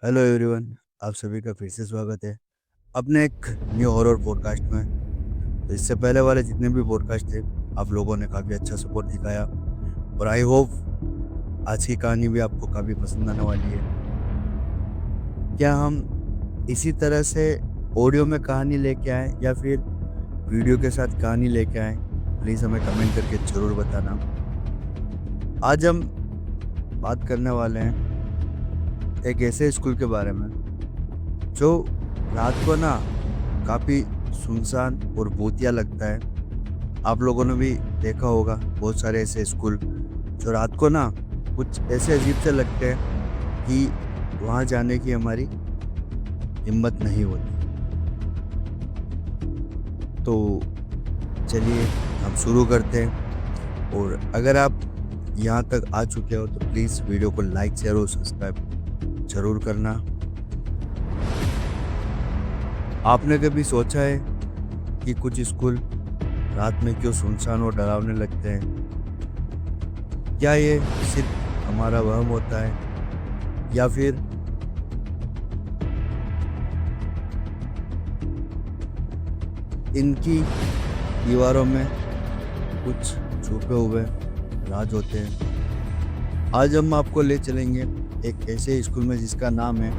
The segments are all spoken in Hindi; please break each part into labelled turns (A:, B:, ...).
A: Hello everyone. आप सभी का फिर से स्वागत है अपने एक न्यू हॉरर पॉडकास्ट में। तो इससे पहले वाले जितने भी पॉडकास्ट थे, आप लोगों ने काफ़ी अच्छा सपोर्ट दिखाया और आई होप आज की कहानी भी आपको काफ़ी पसंद आने वाली है। क्या हम इसी तरह से ऑडियो में कहानी लेके आए या फिर वीडियो के साथ कहानी लेके आए? प्लीज़ हमें कमेंट करके ज़रूर बताना। आज हम बात करने वाले हैं एक ऐसे स्कूल के बारे में जो रात को ना काफ़ी सुनसान और भूतिया लगता है। आप लोगों ने भी देखा होगा बहुत सारे ऐसे स्कूल जो रात को ना कुछ ऐसे अजीब से लगते हैं कि वहाँ जाने की हमारी हिम्मत नहीं होती। तो चलिए हम शुरू करते हैं। और अगर आप यहाँ तक आ चुके हो तो प्लीज़ वीडियो को लाइक शेयर और सब्सक्राइब जरूर करना। आपने कभी सोचा है कि कुछ स्कूल रात में क्यों सुनसान और डरावने लगते हैं? क्या ये सिर्फ हमारा वहम होता है या फिर इनकी दीवारों में कुछ छुपे हुए राज होते हैं? आज हम आपको ले चलेंगे एक ऐसे स्कूल में जिसका नाम है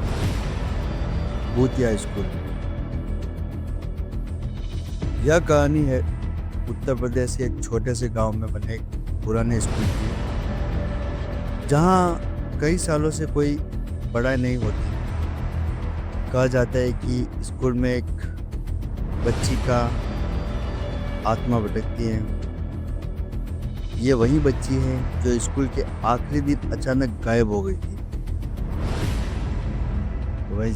A: भूतिया स्कूल। यह कहानी है उत्तर प्रदेश के एक छोटे से गांव में बने एक पुराने स्कूल की, जहां कई सालों से कोई पढ़ाई नहीं होती। कहा जाता है कि स्कूल में एक बच्ची का आत्मा भटकती है। ये वही बच्ची है जो स्कूल के आखिरी दिन अचानक गायब हो गई थी। तो भाई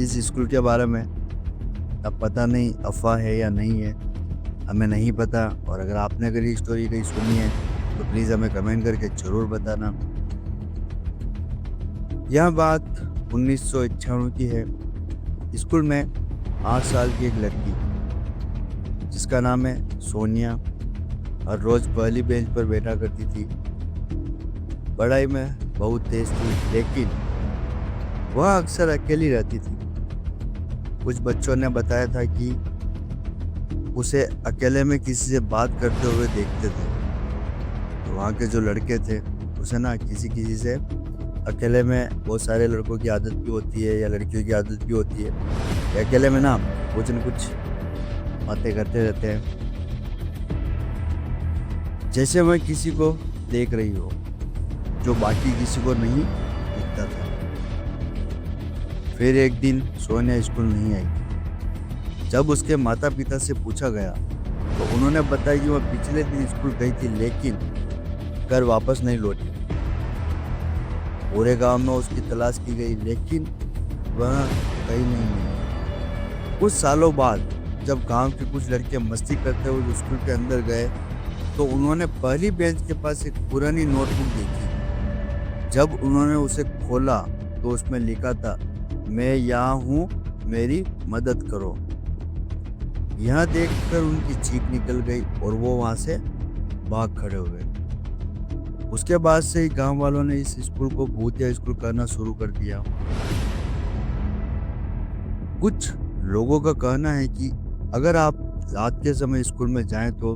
A: इस स्कूल के बारे में अब पता नहीं अफवाह है या नहीं है, हमें नहीं पता। और अगर ये स्टोरी कहीं सुनी है तो प्लीज़ हमें कमेंट करके ज़रूर बताना। यह बात 1991 की है। स्कूल में 8 साल की एक लड़की जिसका नाम है सोनिया हर रोज़ पहली बेंच पर बैठा करती थी। पढ़ाई में बहुत तेज थी, लेकिन वह अक्सर अकेली रहती थी। कुछ बच्चों ने बताया था कि उसे अकेले में किसी से बात करते हुए देखते थे। तो वहाँ के जो लड़के थे उसे ना किसी किसी से अकेले में, बहुत सारे लड़कों की आदत भी होती है या लड़कियों की आदत भी होती है कि अकेले में ना कुछ न कुछ बातें करते रहते हैं, जैसे वह किसी को देख रही हो जो बाकी किसी को नहीं दिखता था। फिर एक दिन सोनिया स्कूल नहीं आई। जब उसके माता पिता से पूछा गया तो उन्होंने बताया कि वह पिछले दिन स्कूल गई थी, लेकिन घर वापस नहीं लौटी। पूरे गांव में उसकी तलाश की गई, लेकिन वह कहीं नहीं मिली। कुछ सालों बाद जब गांव के कुछ लड़के मस्ती करते हुए स्कूल के अंदर गए तो उन्होंने पहली बेंच के पास एक पुरानी नोटबुक देखी। जब उन्होंने उसे खोला तो उसमें लिखा था, मैं यहाँ हूँ, मेरी मदद करो। यह देखकर उनकी चीख निकल गई और वो वहां से भाग खड़े हुए। उसके बाद से ही गांव वालों ने इस स्कूल को भूतिया स्कूल कहना शुरू कर दिया। कुछ लोगों का कहना है कि अगर आप रात के समय स्कूल में जाएं तो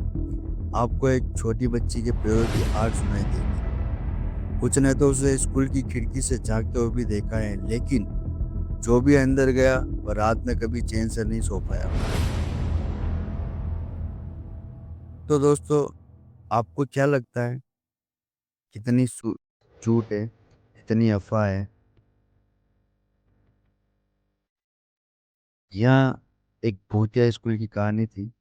A: आपको एक छोटी बच्ची के पैरों की आवाज सुनाई देगी। कुछ ने तो उसे स्कूल की खिड़की से झांकते हुए भी देखा है, लेकिन जो भी अंदर गया वह रात में कभी चैन से नहीं सो पाया। तो दोस्तों, आपको क्या लगता है, कितनी झूठ है, कितनी अफवाह है? यह एक भूतिया स्कूल की कहानी थी।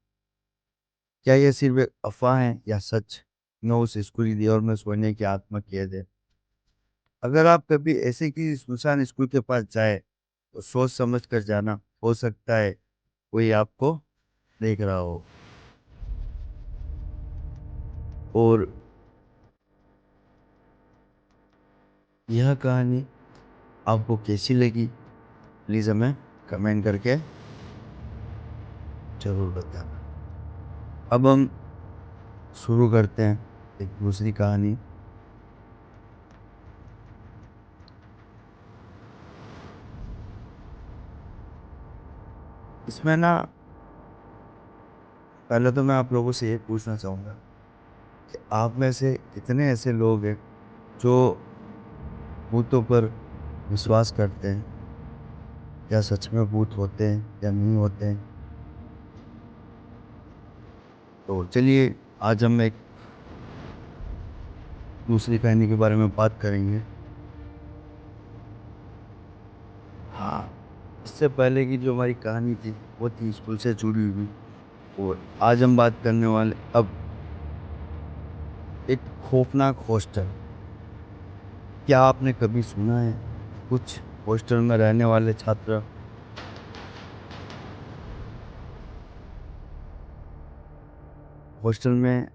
A: क्या यह सिर्फ एक अफवाह है या सच में उस स्कूल की दीवार में सोने की आत्मा कैद है? अगर आप कभी ऐसे किसी सुनसान स्कूल के पास जाए तो सोच समझ कर जाना। हो सकता है कोई आपको देख रहा हो। और यह कहानी आपको कैसी लगी, प्लीज़ हमें कमेंट करके ज़रूर बताना। अब हम शुरू करते हैं एक दूसरी कहानी। इसमें ना पहले तो मैं आप लोगों से ये पूछना चाहूँगा कि आप में से कितने ऐसे लोग हैं जो भूतों पर विश्वास करते हैं? क्या सच में भूत होते हैं या नहीं होते हैं? तो चलिए आज हम एक दूसरी कहानी के बारे में बात करेंगे। हाँ, इससे पहले की जो हमारी कहानी थी वो थी स्कूल से जुड़ी हुई, और आज हम बात करने वाले अब एक खौफनाक हॉस्टल। क्या आपने कभी सुना है कुछ हॉस्टल में रहने वाले छात्र हॉस्टल में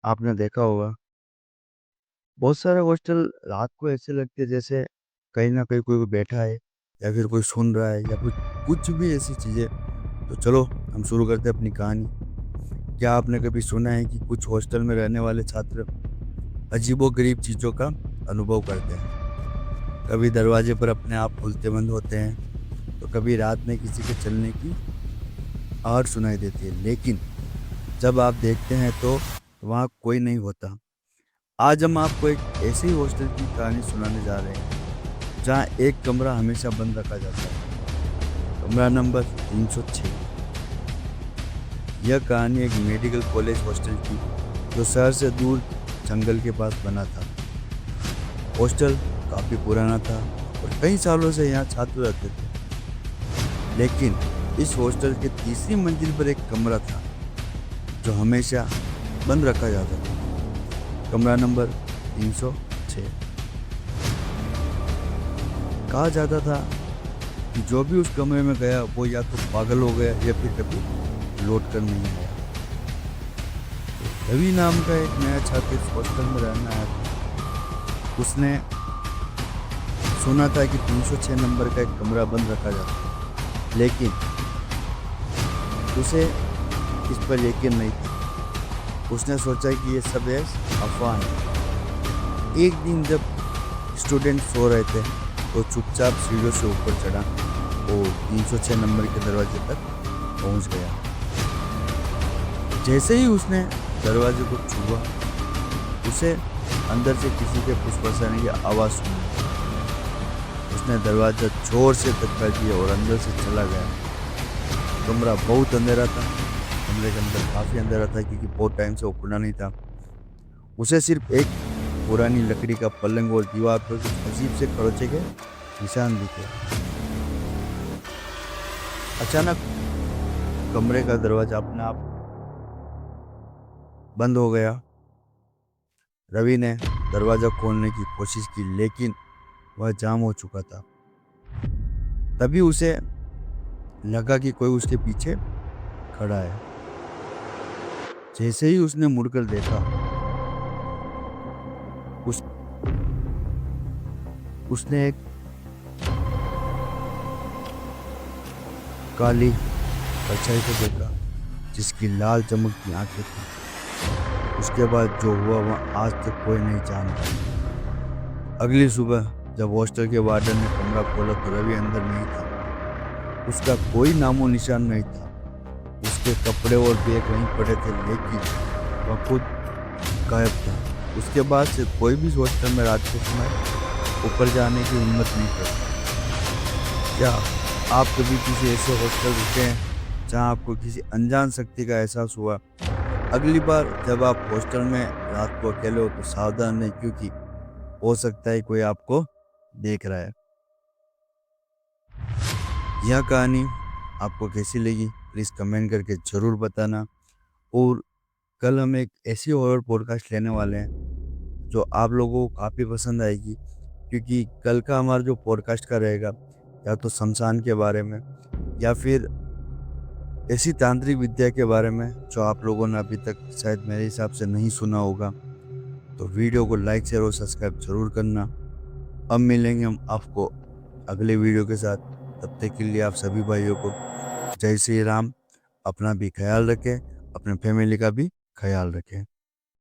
A: आपने देखा होगा बहुत सारे हॉस्टल रात को ऐसे लगते हैं जैसे कहीं ना कहीं कोई बैठा है या फिर कोई सुन रहा है या फिर कुछ भी ऐसी चीज़ें। तो चलो हम शुरू करते हैं अपनी कहानी। क्या आपने कभी सुना है कि कुछ हॉस्टल में रहने वाले छात्र अजीबोगरीब चीज़ों का अनुभव करते हैं? कभी दरवाजे पर अपने आप खुलते बंद होते हैं, तो कभी रात में किसी के चलने की आवाज़ सुनाई देती है, लेकिन जब आप देखते हैं तो वहाँ कोई नहीं होता। आज हम आपको एक ऐसे ही हॉस्टल की कहानी सुनाने जा रहे हैं जहाँ एक कमरा हमेशा बंद रखा जाता है। कमरा नंबर 306। यह कहानी एक मेडिकल कॉलेज हॉस्टल की जो शहर से दूर जंगल के पास बना था। हॉस्टल काफ़ी पुराना था और कई सालों से यहाँ छात्र रहते थे, लेकिन इस हॉस्टल के तीसरी मंजिल पर एक कमरा था जो हमेशा बंद रखा जाता था। कमरा नंबर 306। कहा जाता था कि जो भी उस कमरे में गया वो या तो पागल हो गया या फिर कभी लौट कर नहीं आया। रवि नाम का एक नया छात्र इस हॉस्टल में रहना आया था। उसने सुना था कि 306 नंबर का एक कमरा बंद रखा जाता है, लेकिन उसे इस पर यकीन नहीं था। उसने सोचा कि ये सब अफवाह है। एक दिन जब स्टूडेंट सो रहे थे तो चुपचाप सीढ़ियों से ऊपर चढ़ा और 306 नंबर के दरवाजे तक पहुंच गया। जैसे ही उसने दरवाजे को छुआ, उसे अंदर से किसी के फुसफुसाने की आवाज़ सुनी। उसने दरवाजा जोर से धक्का दिया और अंदर से चला गया। कमरा बहुत अंधेरा था। कमरे के अंदर काफ़ी अंधेरा था क्योंकि बहुत टाइम से वो खुला नहीं था। उसे सिर्फ एक पुरानी लकड़ी का पलंग और दीवार पर कुछ अजीब से खरोंचे के निशान दिखे। अचानक कमरे का दरवाजा अपने आप बंद हो गया। रवि ने दरवाजा खोलने की कोशिश की, लेकिन वह जाम हो चुका था। तभी उसे लगा कि कोई उसके पीछे खड़ा है। जैसे ही उसने मुड़कर देखा, उसने एक काली परछाई को देखा जिसकी लाल चमकती आंखें थी। उसके बाद जो हुआ वह आज तक कोई नहीं जानता। अगली सुबह जब हॉस्टल के वार्डन ने कमरा खोला तो रवि अंदर नहीं था। उसका कोई नामो निशान नहीं था। उसके कपड़े और बैग वहीं पड़े थे, लेकिन वह खुद गायब था। उसके बाद से कोई भी हॉस्टल में रात के समय ऊपर जाने की हिम्मत नहीं करता। क्या आप कभी किसी ऐसे हॉस्टल रुके हैं जहां आपको किसी अनजान शक्ति का एहसास हुआ? अगली बार जब आप हॉस्टल में रात को अकेले हो तो सावधान रहें, क्योंकि हो सकता है कोई आपको देख रहा है। यह कहानी आपको कैसी लगी प्लीज़ कमेंट करके ज़रूर बताना। और कल हम एक ऐसी हॉरर पॉडकास्ट लेने वाले हैं जो आप लोगों को काफ़ी पसंद आएगी, क्योंकि कल का हमारा जो पॉडकास्ट का रहेगा या तो शमशान के बारे में या फिर ऐसी तांत्रिक विद्या के बारे में जो आप लोगों ने अभी तक शायद मेरे हिसाब से नहीं सुना होगा। तो वीडियो को लाइक शेयर और सब्सक्राइब जरूर करना। अब मिलेंगे हम आपको अगले वीडियो के साथ। तब तक के लिए आप सभी भाइयों को जय श्री राम। अपना भी ख्याल रखें, अपने फैमिली का भी ख्याल रखें।